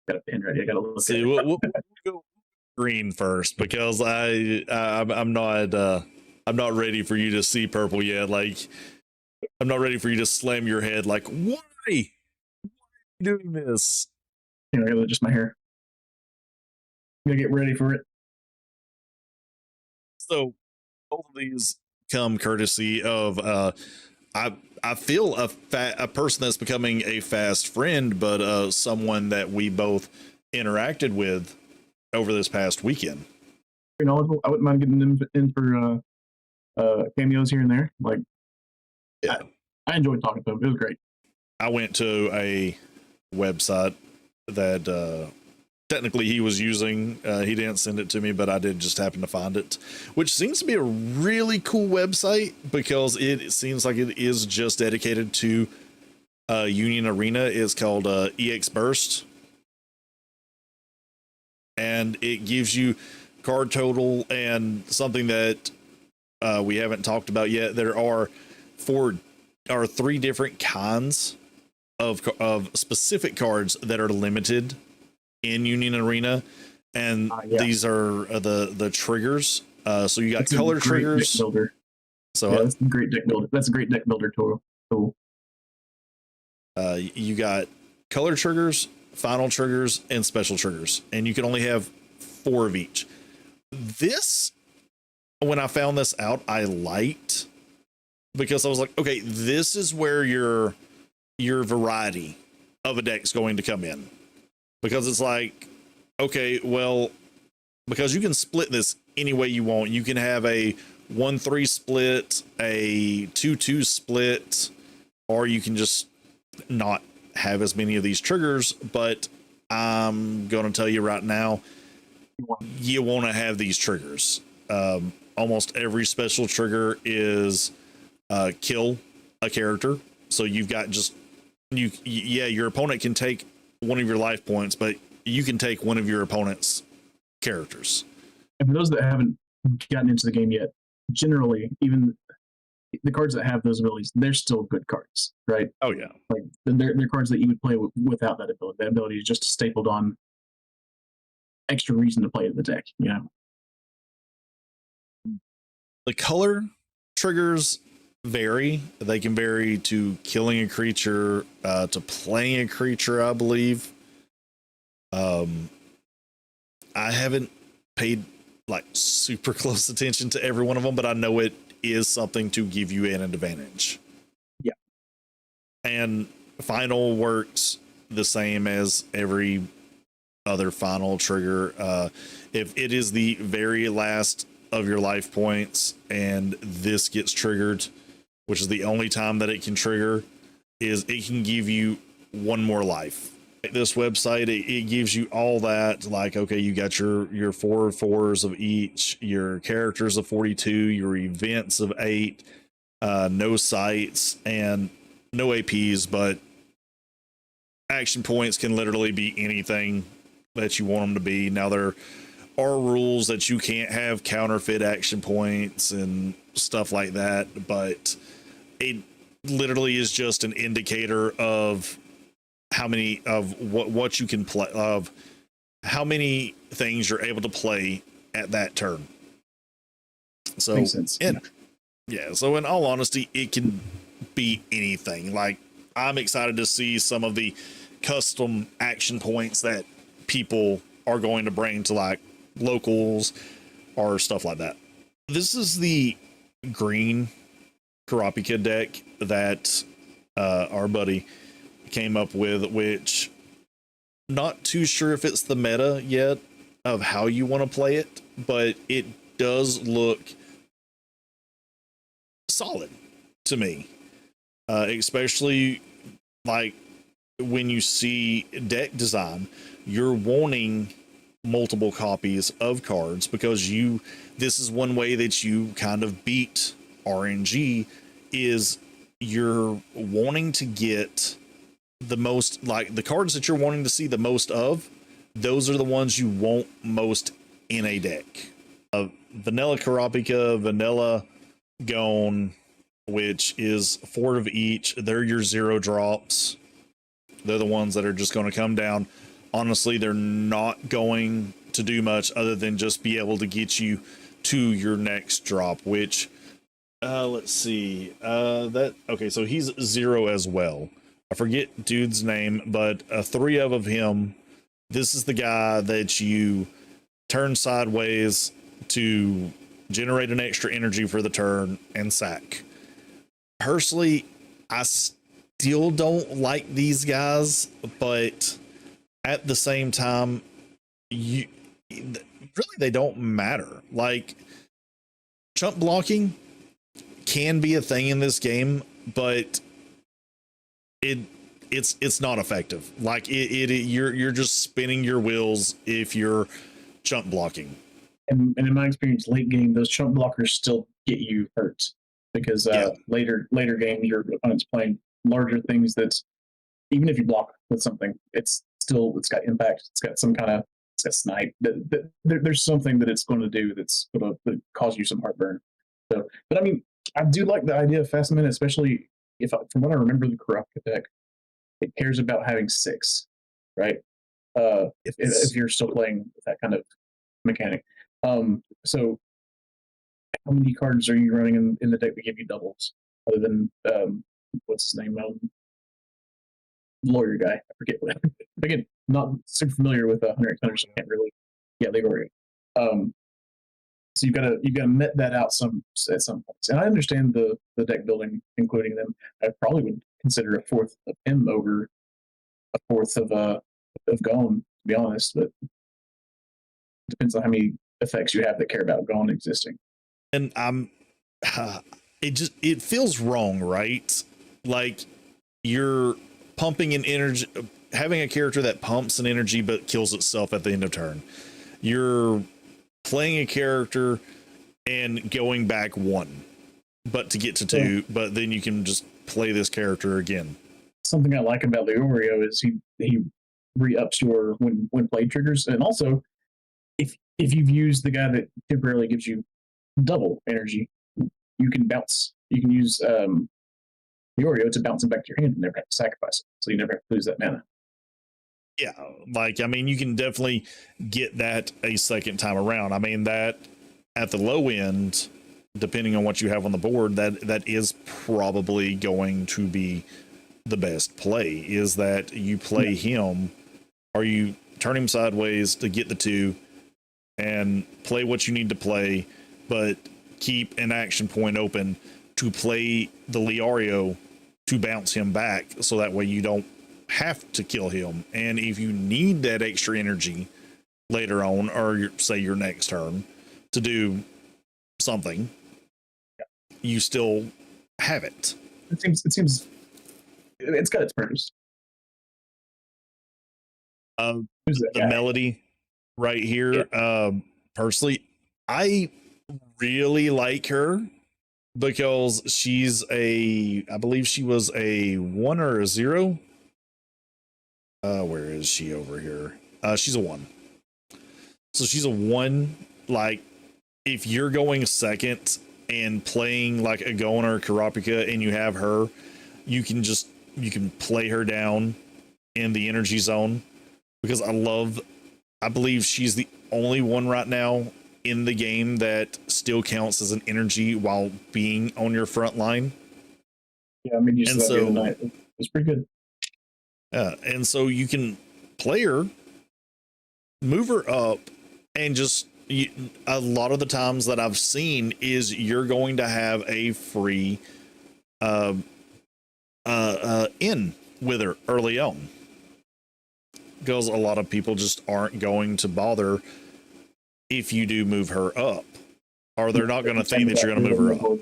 got a pen ready. I got to look See, at it. we'll go green first because I'm not ready for you to see purple yet. Like, I'm not ready for you to slam your head. Like, why are you doing this? You know, just my hair. I'm gonna get ready for it. So both of these come courtesy of I feel a person that's becoming a fast friend, but someone that we both interacted with over this past weekend. Very knowledgeable. I wouldn't mind getting them in for cameos here and there. Like, yeah, I enjoyed talking to him. It was great. I went to a website that technically he was using. He didn't send it to me, but I did just happen to find it, which seems to be a really cool website because it seems like it is just dedicated to Union Arena. It's called EX Burst, and it gives you card total and something that we haven't talked about yet. There are three different kinds of specific cards that are limited in Union Arena, and these are the triggers. So you got that's color triggers. Deck builder. So yeah, that's a great deck builder. That's a great deck builder tool. You got color triggers, final triggers, and special triggers, and you can only have 4 of each. This, when I found this out, I liked because I was like, okay, this is where your variety of a deck's going to come in, because it's like, okay, well, because you can split this any way you want. You can have a 1-3 split, a 2-2 split, or you can just not have as many of these triggers. But I'm going to tell you right now, you want to have these triggers. Almost every special trigger is kill a character. So you've got just your opponent can take one of your life points, but you can take one of your opponent's characters. And for those that haven't gotten into the game yet, generally, even the cards that have those abilities, they're still good cards, right? Oh yeah, like they're cards that you would play without that ability. That ability is just stapled on, extra reason to play in the deck. You know, the color triggers vary. They can vary to killing a creature, to playing a creature, I believe. I haven't paid like super close attention to every one of them, but I know it is something to give you an advantage. Yeah. And final works the same as every other final trigger. If it is the very last of your life points and this gets triggered, which is the only time that it can trigger, is it can give you 1 more life. This website, it gives you all that, like, okay, you got your 4 4s of each, your characters of 42, your events of 8, no sights and no APs, but action points can literally be anything that you want them to be. Now there are rules that you can't have counterfeit action points and stuff like that, but it literally is just an indicator of how many of what you can play, of how many things you're able to play at that turn. So makes sense. Yeah, so in all honesty, it can be anything. Like, I'm excited to see some of the custom action points that people are going to bring to like locals or stuff like that. This is the green Kurapika deck that our buddy came up with, which not too sure if it's the meta yet of how you want to play it, but it does look solid to me, especially like when you see deck design, you're wanting multiple copies of cards because this is one way that you kind of beat RNG, is you're wanting to get the most, like the cards that you're wanting to see the most of, those are the ones you want most in a deck. Vanilla Kurapika, Vanilla Gone, which is 4 of each. They're your 0 drops. They're the ones that are just going to come down honestly, they're not going to do much other than just be able to get you to your next drop, which let's see. That okay, so he's 0 as well. I forget dude's name, but 3 of him. This is the guy that you turn sideways to generate an extra energy for the turn and sack. Personally, I still don't like these guys, but at the same time, you really they don't matter. Like chump blocking can be a thing in this game, but it's not effective. Like you're just spinning your wheels if you're chump blocking. And in my experience, late game, those chump blockers still get you hurt because later game your opponent's playing larger things that even if you block with something, it's got impact. It's got some kind of it's got snipe. There's something that it's going to do that's going to cause you some heartburn. So, but I mean, I do like the idea of Fast Minute, especially if from what I remember, the Kurapika deck it cares about having 6, right? If you're still playing with that kind of mechanic. So how many cards are you running in the deck that give you doubles other than what's his name? Lawyer guy. I forget what. Again, not super familiar with 100 Hunters. So can't really. Yeah, Lawyer. So you've got to met that out at some points. And I understand the deck building, including them. I probably would consider a fourth of him over a fourth of Gone, to be honest. But it depends on how many effects you have that care about Gone existing. And it feels wrong, right? Like you're pumping an energy, having a character that pumps an energy but kills itself at the end of turn. You're playing a character and going back 1, but to get to 2, but then you can just play this character again. Something I like about the Oreo is he re-ups your when play triggers, and also if you've used the guy that temporarily gives you double energy, you can bounce. You can use the Oreo to bounce it back to your hand and never have to sacrifice it, so you never have to lose that mana. Yeah, like I mean, you can definitely get that a second time around. I mean, that at the low end, depending on what you have on the board, that is probably going to be the best play. Is that you play him, or you turn him sideways to get the 2, and play what you need to play, but keep an action point open to play the Leario to bounce him back, so that way you don't have to kill him. And if you need that extra energy later on, or say your next turn, to do something, you still have it. It seems it's got its purpose. The melody right here. Yeah. Personally, I really like her because she's I believe she was a 1 or a 0. Where is she over here? She's a 1. So she's a 1. Like if you're going second and playing like a Gon or a Kurapika and you have her, you can play her down in the energy zone, because I believe she's the only one right now in the game that still counts as an energy while being on your front line. Yeah, I mean, you saw that the other night. It was pretty good. And so you can play her, move her up, and just a lot of the times that I've seen is you're going to have a free in with her early on, because a lot of people just aren't going to bother if you do move her up, or they're not going to think that you're going to move her up.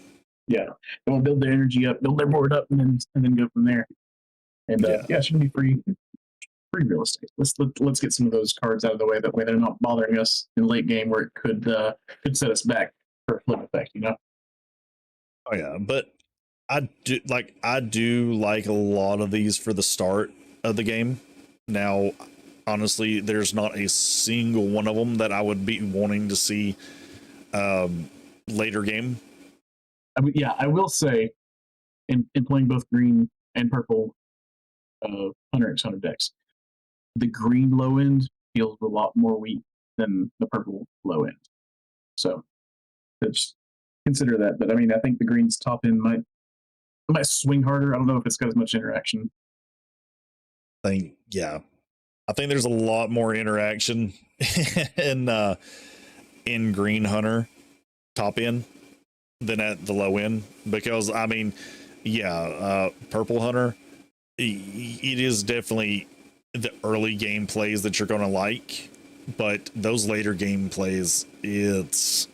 Yeah, they will build their energy up, build their board up, and then go from there. And it should be free real estate. Let's get some of those cards out of the way. That way, they're not bothering us in late game where it could set us back for a flip effect. Oh yeah, but I do like a lot of these for the start of the game. Now, honestly, there's not a single one of them that I would be wanting to see later game. I will say, in playing both green and purple Hunter x Hunter decks, the green low end feels a lot more weak than the purple low end. So just consider that. But I mean, I think the green's top end might swing harder. I don't know if it's got as much interaction. Yeah, I think there's a lot more interaction in Green Hunter top end than at the low end, because I mean, yeah, Purple Hunter, it is definitely the early gameplays that you're gonna like, but those later gameplays, it's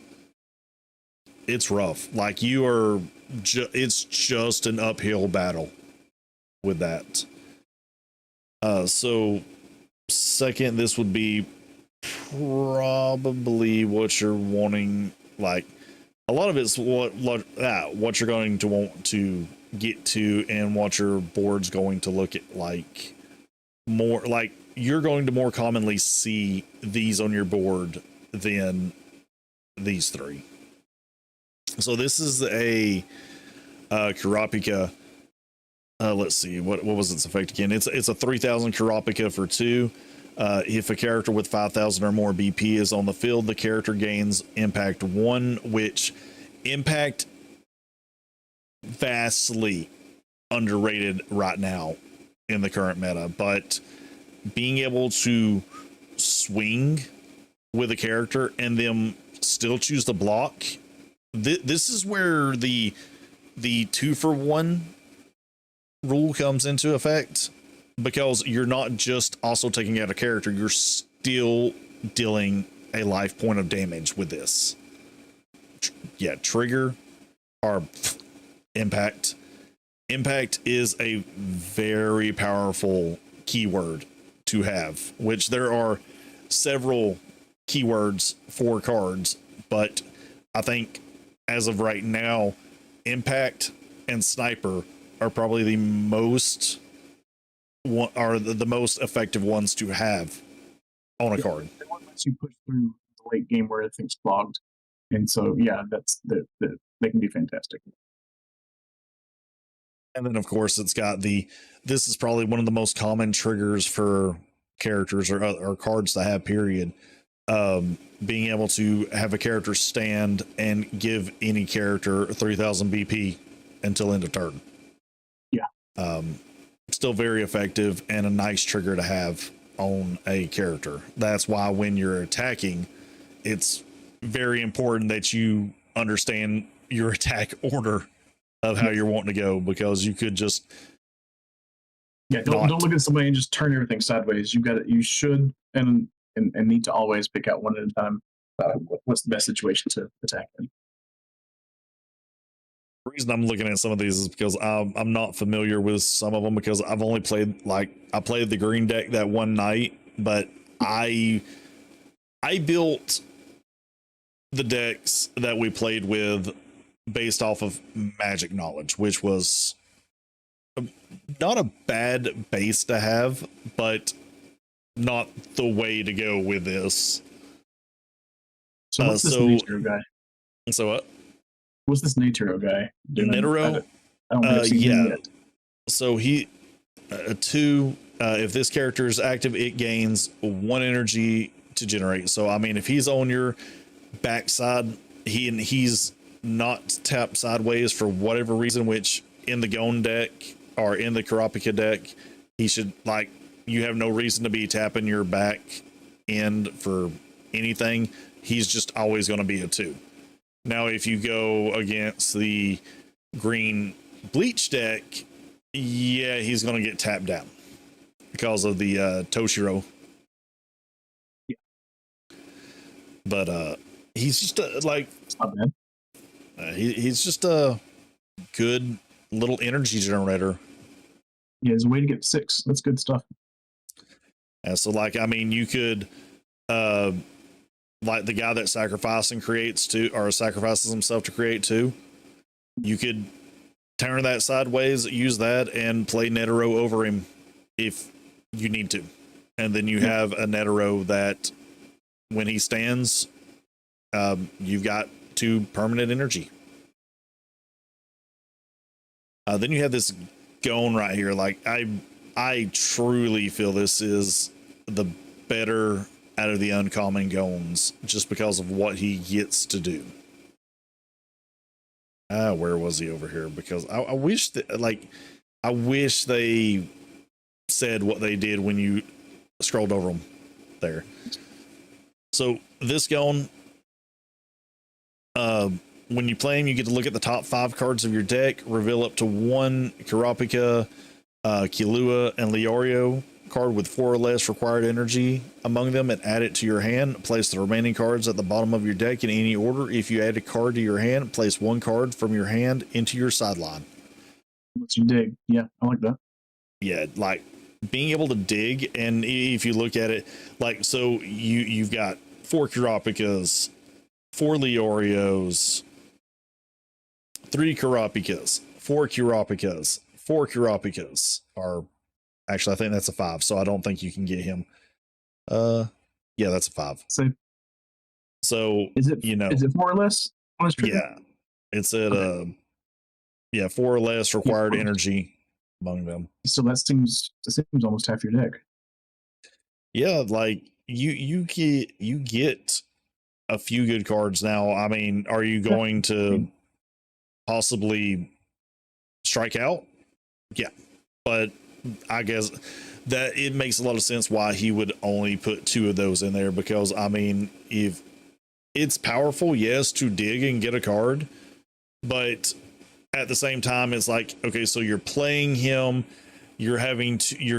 rough. Like you are, it's just an uphill battle with that. So second, this would be probably what you're wanting. Like a lot of it's what you're going to want to get to, and what your board's going to look at like more. Like you're going to more commonly see these on your board than these three. So this is a Kurapika. Let's see, what was its effect again? It's a 3,000 Kurapika for 2. If a character with 5,000 or more BP is on the field, the character gains impact 1, which impact vastly underrated right now in the current meta. But being able to swing with a character and them still choose to block, this is where the 2-for-1 rule comes into effect, because you're not just also taking out a character, you're still dealing a life point of damage with this. Yeah, trigger or impact. Impact is a very powerful keyword to have, which there are several keywords for cards, but I think as of right now, impact and sniper are probably the most effective ones to have on a card. The one lets you push through the late game where everything's clogged, and so yeah, that's they can be fantastic. And then of course it's got this is probably one of the most common triggers for characters or cards to have, period. Being able to have a character stand and give any character 3,000 BP until end of turn. Yeah. Still very effective and a nice trigger to have on a character. That's why when you're attacking, it's very important that you understand your attack order of how you're wanting to go, because you could just don't look at somebody and just turn everything sideways. You should and need to always pick out one at a time what's the best situation to attack in. The reason I'm looking at some of these is because I'm not familiar with some of them, because I've only played, I played the green deck that one night, but I built the decks that we played with based off of Magic knowledge, which was not a bad base to have, but not the way to go with this. So what's this Netero guy? So what? What's this Netero guy doing? Netero? I don't think I've seen him yet. So he 2. If this character is active, it gains 1 energy to generate. So I mean, if he's on your backside, he's not tapped sideways for whatever reason, which in the Gone deck or in the Kurapika deck, he should, like, you have no reason to be tapping your back end for anything. He's just always going to be a 2. Now, if you go against the green bleach deck, yeah, he's going to get tapped down because of the Toshiro. Yeah. But he's just like, it's not bad. He's just a good little energy generator. Yeah, there's a way to get 6. That's good stuff. And so, like, I mean, you could, like the guy that sacrifices himself to create 2, you could turn that sideways, use that, and play Netero over him if you need to. And then you have a Netero that, when he stands, you've got 2 permanent energy. Then you have this Gone right here. Like, I truly feel this is the better out of the uncommon goons just because of what he gets to do. Where was he over here? Because I wish that, like, I wish they said what they did when you scrolled over them there. So this goon, when you play him, you get to look at the top 5 cards of your deck, reveal up to 1 Kurapika, Kilua, and Leorio card with 4 or less required energy among them, and add it to your hand. Place the remaining cards at the bottom of your deck in any order. If you add a card to your hand, place 1 card from your hand into your sideline. Lets you dig. Yeah, I like that. Yeah, like being able to dig, and if you look at it, like, so you've got 4 Kurapikas, 4 Leorios, 3 Kurapikas, 4 Kurapikas, 4 Kurapikas, or actually I think that's a 5, so I don't think you can get him. Yeah, that's a 5. So is it, you know, is it 4 or less on this trigger? Yeah, it's at yeah, 4 or less required energy among them. So that seems almost half your deck. Yeah, like you get a few good cards now. I mean, are you going to possibly strike out? Yeah, but I guess that it makes a lot of sense why he would only put 2 of those in there, because I mean, if it's powerful, yes, to dig and get a card, but at the same time, it's like, okay, so you're playing him, you're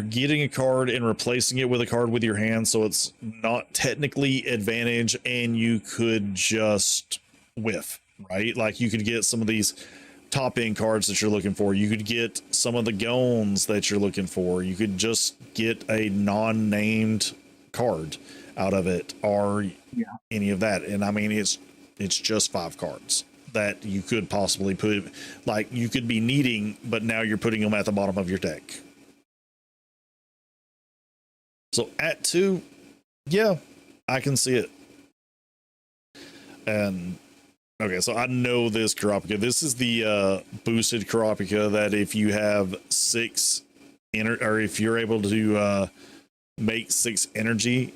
getting a card and replacing it with a card with your hand, so it's not technically advantage, and you could just whiff, right? Like you could get some of these top end cards that you're looking for, you could get some of the goons that you're looking for, you could just get a non-named card out of it, or any of that. And I mean, it's just 5 cards that you could possibly put, like you could be needing, but now you're putting them at the bottom of your deck. So at 2, yeah, I can see it. And okay, so I know this Kurapika. This is the boosted Kurapika that if you have 6 or if you're able to make 6 energy,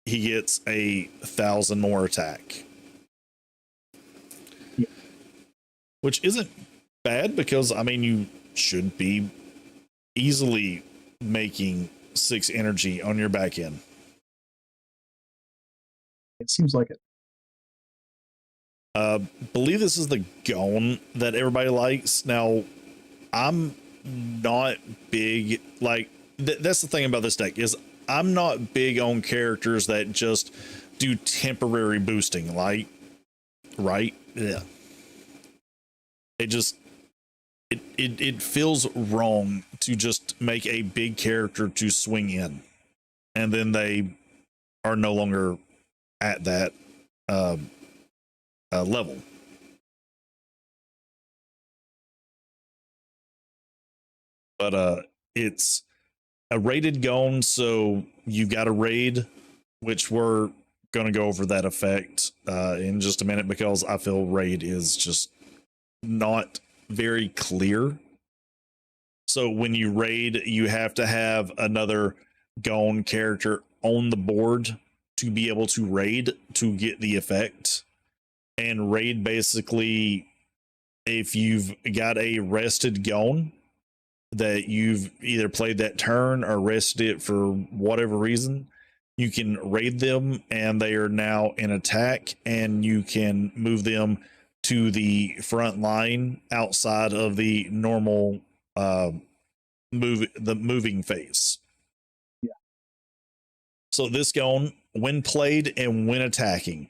he gets 1,000 more attack. Yeah. Which isn't bad, because I mean, you should be easily making 6 energy on your back end. It seems like it. Believe this is the Gone that everybody likes. Now, I'm not big, like, that's the thing about this deck, is I'm not big on characters that just do temporary boosting, like, right? Yeah. It feels wrong to just make a big character to swing in, and then they are no longer at that level. But it's a rated gone, so you've got a raid, which we're going to go over that effect in just a minute, because I feel raid is just not very clear. So when you raid, you have to have another gone character on the board to be able to raid to get the effect. And raid, basically, if you've got a rested gone that you've either played that turn or rested it for whatever reason, you can raid them and they are now in attack, and you can move them to the front line outside of the normal moving phase. Yeah. So this gone, when played and when attacking,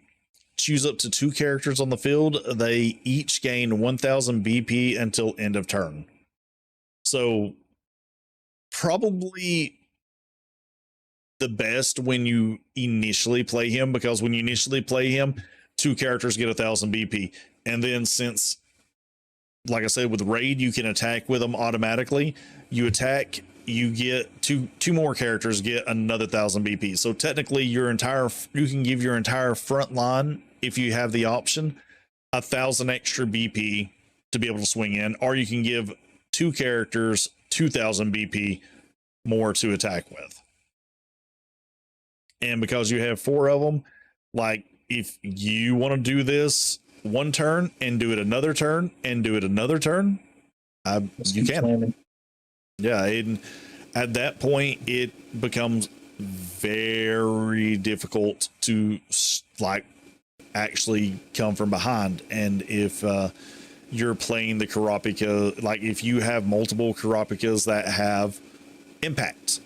choose up to 2 characters on the field. They each gain 1,000 BP until end of turn. So probably the best when you initially play him, because when you initially play him, 2 characters get 1,000 BP. And then, since, like I said, with raid, you can attack with them automatically. You attack, you get two more characters get another 1,000 BP. So technically, you can give your entire front line, if you have the option, 1,000 extra BP to be able to swing in, or you can give 2 characters 2,000 BP more to attack with. And because you have 4 of them, like if you want to do this one turn and do it another turn and do it another turn, you can. Slamming. Yeah, and at that point, it becomes very difficult to like actually come from behind. And if you're playing the Kurapika, like if you have multiple Kurapikas that have impact,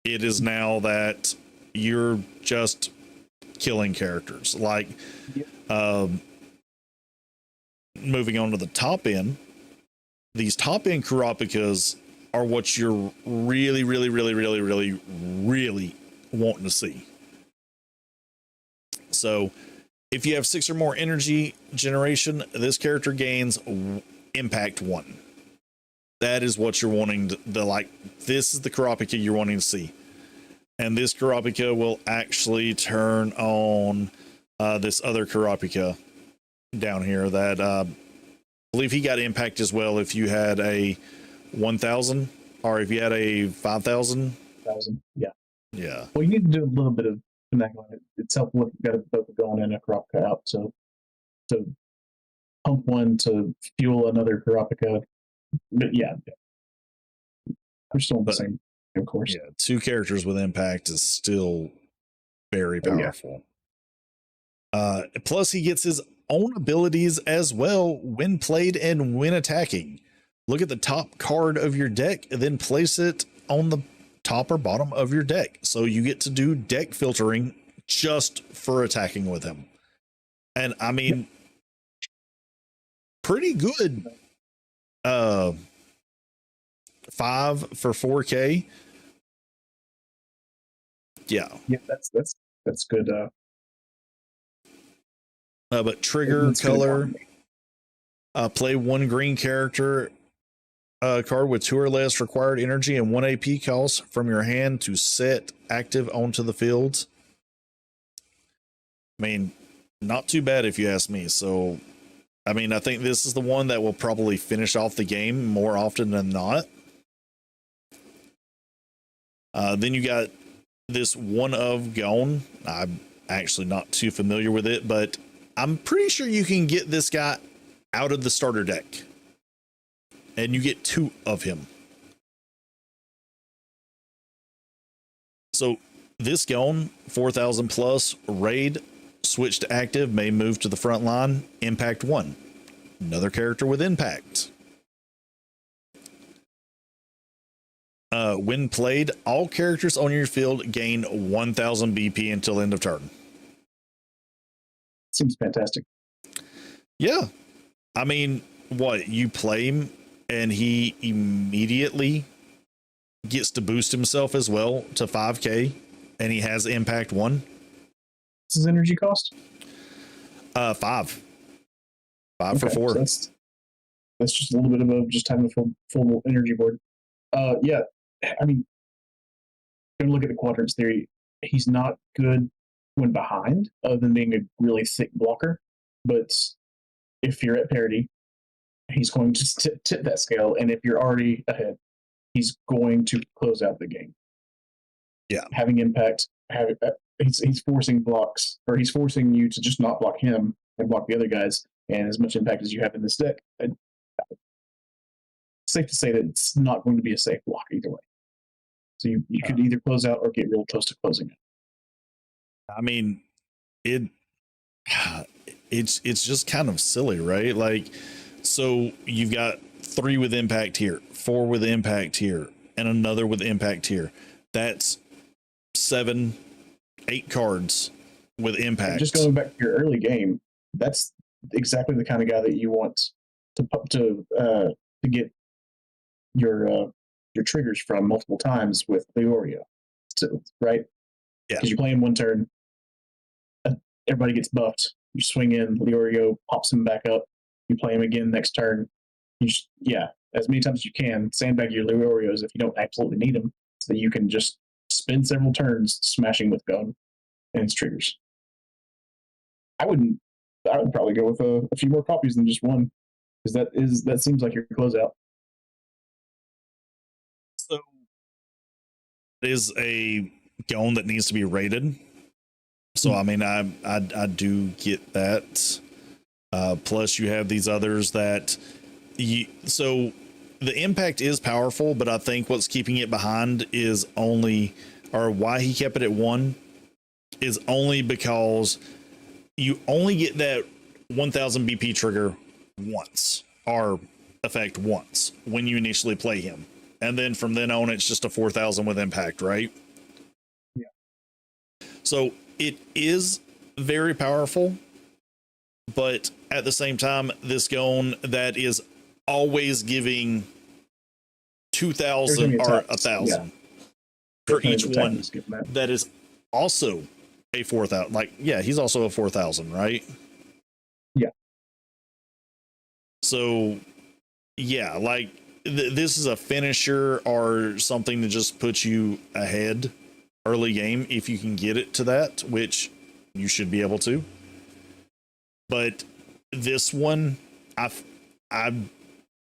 it is now that you're just killing characters. Like, moving on to the top end, these top end Kurapikas are what you're really wanting to see. So if you have 6 or more energy generation, this character gains impact 1. That is what you're wanting to like. This is the Kurapika you're wanting to see. And this Kurapika will actually turn on this other Kurapika down here that I believe he got impact as well if you had a 1,000 or if you had a 5,000. Yeah. Yeah. Well, you need to do a little bit of finagling. It's helpful if you've got both going in a Kurapika out. So to pump one to fuel another Kurapika. But yeah, we're still in the same, of course. Yeah, 2 characters with impact is still very powerful. Plus, he gets his own abilities as well when played and when attacking. Look at the top card of your deck and then place it on the top or bottom of your deck. So you get to do deck filtering just for attacking with him. And I mean, pretty good. 5 for 4K. Yeah, that's good. But trigger color, play 1 green character card with 2 or less required energy and 1 AP cost from your hand to set active onto the field. I mean, not too bad if you ask me. So, I mean, I think this is the one that will probably finish off the game more often than not. Then you got this one of Gone. I'm actually not too familiar with it, but I'm pretty sure you can get this guy out of the starter deck. And you get 2 of him. So this Gone, 4,000 plus, raid, switch to active, may move to the front line, impact 1. Another character with impact. When played, all characters on your field gain 1,000 BP until end of turn. Seems fantastic. Yeah. I mean, what, you play him and he immediately gets to boost himself as well to 5K and he has impact 1. What's his energy cost? 5. 5 for 4. So that's just a little bit of just having a full energy board. Yeah, I mean, gonna look at the quadrants theory. He's not good when behind, other than being a really thick blocker. But if you're at parity, he's going to tip that scale, and if you're already ahead, he's going to close out the game. Yeah, having impact. He's forcing blocks, or he's forcing you to just not block him and block the other guys. And as much impact as you have in this deck, it's safe to say that it's not going to be a safe block either way. So you could either close out or get real close to closing it. I mean, it's just kind of silly, right? Like, so you've got 3 with impact here, 4 with impact here, and another with impact here. That's 7, 8 cards with impact. And just going back to your early game, that's exactly the kind of guy that you want to get your triggers from multiple times with Leorio, right? Yeah. Because you play him one turn, everybody gets buffed. You swing in, Leorio pops him back up. You play him again next turn. As many times as you can, sandbag your Leorios if you don't absolutely need them, so that you can just spend several turns smashing with Gun and its triggers. I would probably go with a few more copies than just one, because that seems like your closeout. So is a Gone that needs to be rated. So I mean, I do get that. Plus, you have these others that so the impact is powerful, but I think what's keeping it behind is only, or why he kept it at 1 is only because you only get that 1000 BP trigger once, or effect once, when you initially play him. And then from then on, it's just a 4000 with impact, right? Yeah. So it is very powerful, but at the same time, this Gone that is always giving 2000 or 1000 for each one, that is also a 4000. Like, yeah, he's also a 4000, right? Yeah. So yeah, like this is a finisher or something to just put you ahead early game if you can get it to that, which you should be able to. But this one, I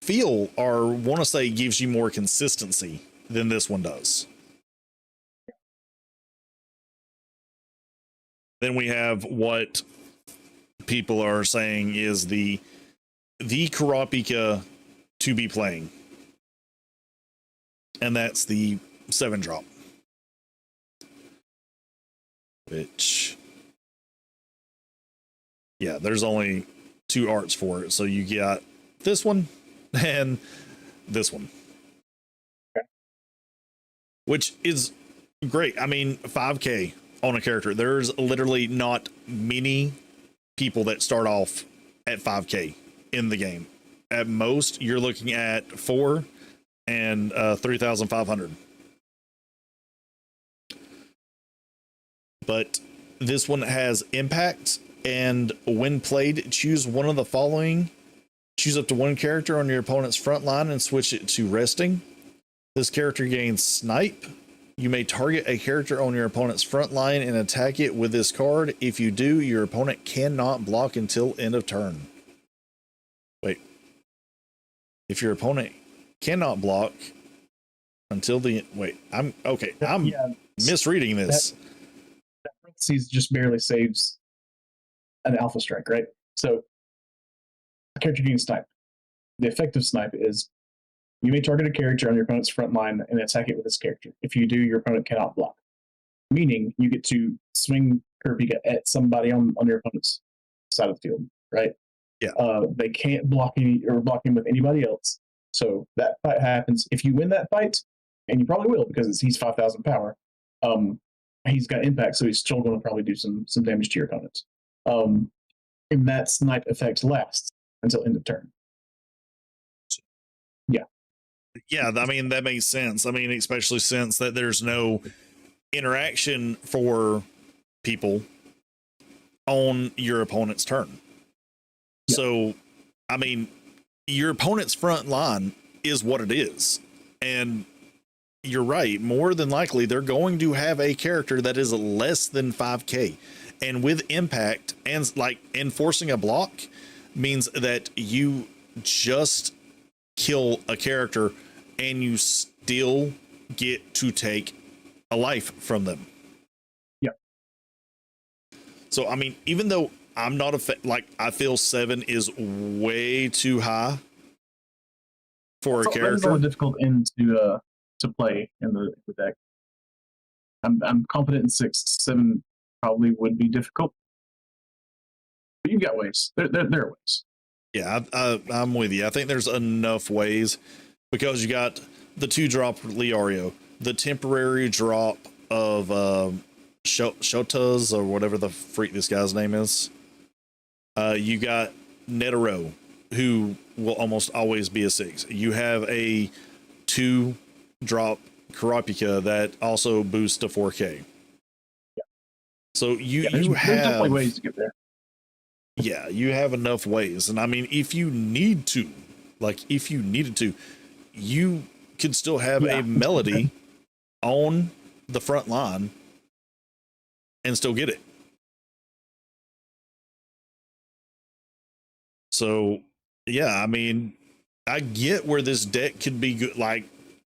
feel, or want to say, gives you more consistency than this one does. Then we have what people are saying is the Kurapika to be playing, and that's the 7-drop, which, yeah, there's only 2 arts for it, so you got this one and this one, okay, which is great. I mean, 5k on a character. There's literally not many people that start off at 5k in the game. At most, you're looking at 4 and 3,500. But this one has impact, and when played, choose one of the following. Choose up to 1 character on your opponent's front line and switch it to resting. This character gains snipe. You may target a character on your opponent's front line and attack it with this card. If you do, your opponent cannot block until end of turn. Wait. If your opponent cannot block until the... Wait, I'm... Okay, I'm misreading this. That parentheses just barely saves an alpha strike, right? So, a character gains snipe. The effective snipe is, you may target a character on your opponent's front line and attack it with this character. If you do, your opponent cannot block. Meaning, you get to swing Kurapika at somebody on your opponent's side of the field, right? Yeah. They can't block him with anybody else. So that fight happens. If you win that fight, and you probably will because he's 5,000 power, he's got impact, so he's still going to probably do some damage to your opponent. And that snipe effect lasts until end of turn. Yeah. Yeah, I mean, that makes sense. I mean, especially since that there's no interaction for people on your opponent's turn. Yeah. So, I mean, your opponent's front line is what it is. And you're right. More than likely, they're going to have a character that is less than 5k. And with impact and like enforcing a block means that you just kill a character and you still get to take a life from them. Yeah. So, I mean, even though I'm not I feel 7 is way too high for a character. It's a difficult end to play in the deck. I'm confident in 6. 7 probably would be difficult, but you've got ways. There are ways. Yeah, I'm with you. I think there's enough ways because you got the 2-drop Leario, the temporary drop of Shotas or whatever the freak this guy's name is. You got Netero, who will almost always be a 6. You have a 2-drop Kurapika that also boosts to 4k. Yeah. So there's definitely ways to get there. Yeah, you have enough ways. And I mean, if you needed to, you could still have a melody on the front line and still get it. So, yeah, I mean, I get where this deck could be good. Like,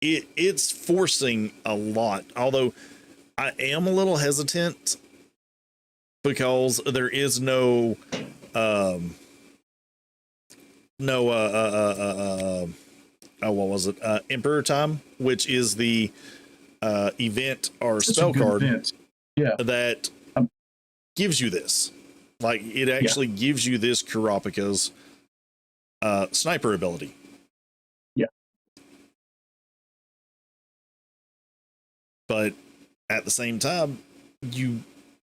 it's forcing a lot. Although, I am a little hesitant because there is no no what was it? Emperor Time, which is the event or spell card that gives you this. Like, it actually gives you this Kurapika's sniper ability. Yeah. But at the same time, you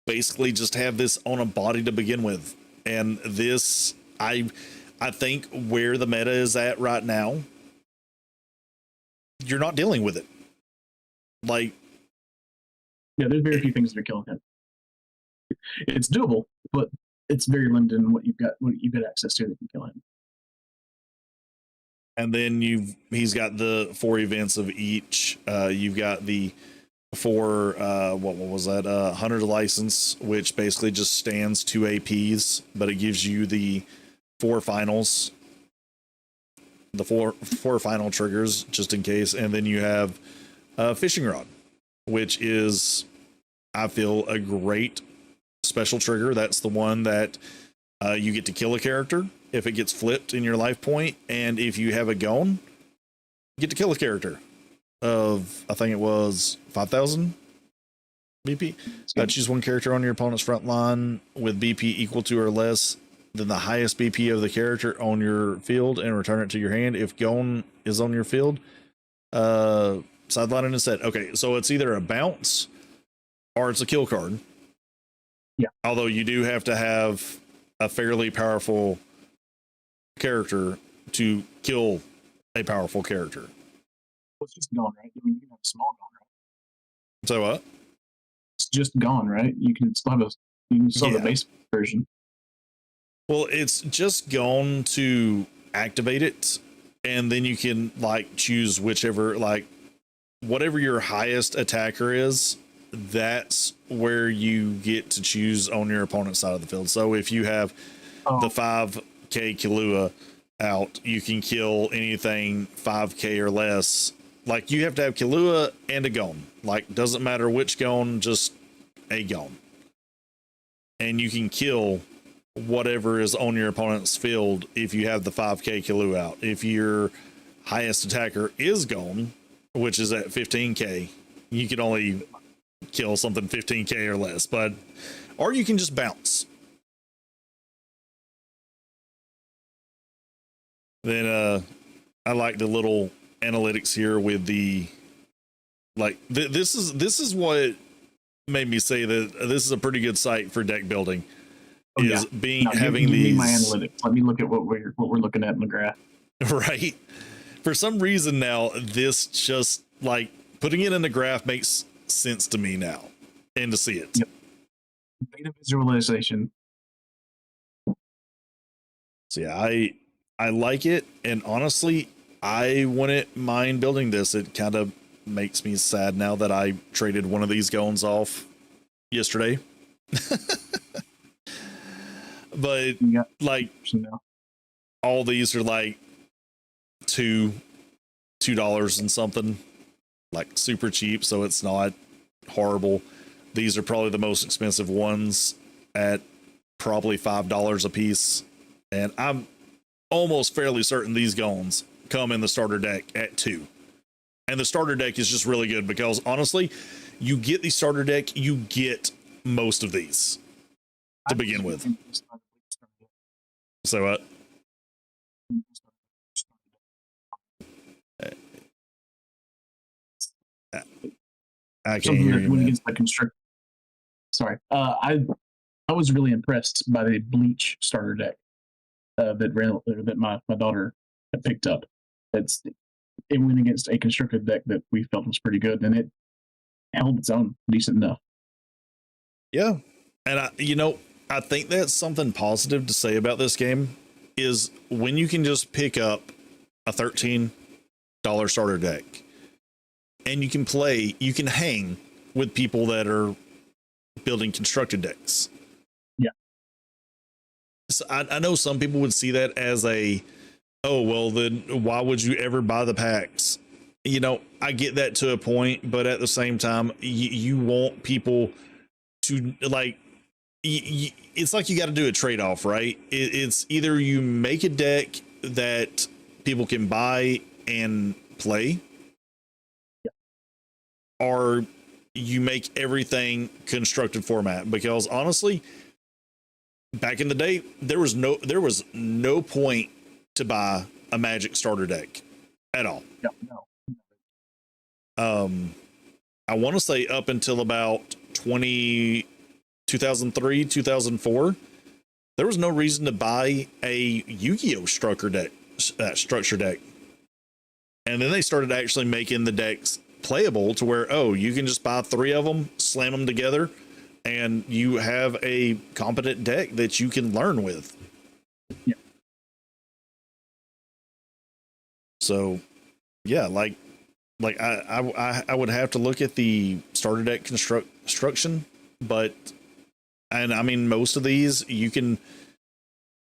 basically just have this on a body to begin with. And this, I think where the meta is at right now, you're not dealing with it. Like, yeah, there's very few things that are killing him. It's doable, but it's very limited in what you've got access to that can kill him. And then he's got the 4 events of each. You've got the 4 what was that? Hunter license, which basically just stands 2 APs, but it gives you the 4 finals. The four final triggers just in case. And then you have fishing rod, which is, I feel, a great special trigger. That's the one that you get to kill a character if it gets flipped in your life point, and if you have a gone, you get to kill a character of, I think it was 5,000 BP. Choose one character on your opponent's front line with BP equal to or less than the highest BP of the character on your field and return it to your hand. If gone is on your field, sideline instead. Okay, so it's either a bounce or it's a kill card. Yeah. Although you do have to have a fairly powerful character to kill a powerful character. Well, it's just gone, right? I mean, you can have a small gone, right? So what? It's just gone, right? You can still have the base version. Well, it's just gone to activate it, and then you can like choose whichever, like whatever your highest attacker is, that's where you get to choose on your opponent's side of the field. So if you have the 5k Kilua out, you can kill anything 5k or less. Like, you have to have Kilua and a Gon. Like, doesn't matter which Gon, just a Gon. And you can kill whatever is on your opponent's field if you have the 5k Kilua out. If your highest attacker is Gon, which is at 15k, you can only kill something 15k or less, or you can just bounce. Then I like the little analytics here with the, like, this is what made me say that this is a pretty good site for deck building. Having these, my analytics. Let me look at what we're looking at in the graph. Right. For some reason now, this just, like, putting it in the graph makes sense to me now, and to see it. Yep. Data visualization. So yeah, I like it, and honestly, I wouldn't mind building this. It kind of makes me sad now that I traded one of these Gones off yesterday. But like, all these are like $2 and something, like super cheap, so it's not horrible. These are probably the most expensive ones at probably $5 a piece, and I'm almost fairly certain these Gones come in the starter deck at $2. And the starter deck is just really good because, honestly, you get the starter deck, you get most of these to begin with. So what? I can't hear you. When it gets the constrict. Sorry, I was really impressed by the Bleach starter deck that my daughter had picked up. It went against a constructed deck that we felt was pretty good, and it held its own decent enough. Yeah, and I think that's something positive to say about this game is when you can just pick up a $13 starter deck and you can hang with people that are building constructed decks. Yeah. So I know some people would see that as oh, well, then why would you ever buy the packs you know, I get that to a point, but at the same time, you want people to like. It's like you got to do a trade off, right? It's either you make a deck that people can buy and play, or you make everything constructed format. Because honestly, back in the day, there was no point to buy a Magic starter deck at all. No. I want to say up until about 2003, 2004, there was no reason to buy a Yu-Gi-Oh structure deck. And then they started actually making the decks playable to where, oh, you can just buy 3 of them, slam them together, and you have a competent deck that you can learn with. Yeah. So, yeah, like I would have to look at the starter deck construction, but and I mean most of these you can,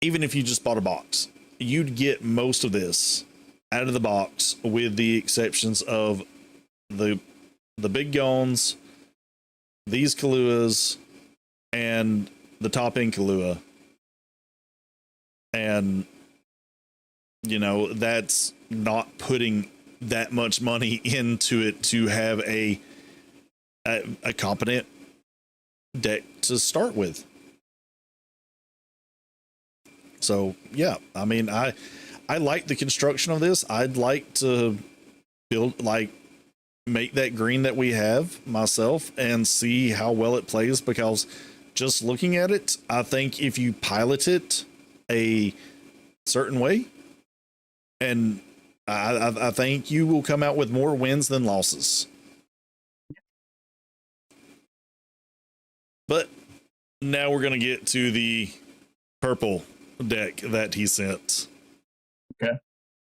even if you just bought a box, you'd get most of this out of the box with the exceptions of the big Gones, these Kaluas, and the top end Kalua. And you know, that's not putting that much money into it to have a competent deck to start with. So yeah, I mean, I like the construction of this. I'd like to build, like, make that green that we have myself and see how well it plays, because just looking at it, I think if you pilot it a certain way, and I think you will come out with more wins than losses. But now we're going to get to the purple deck that he sent.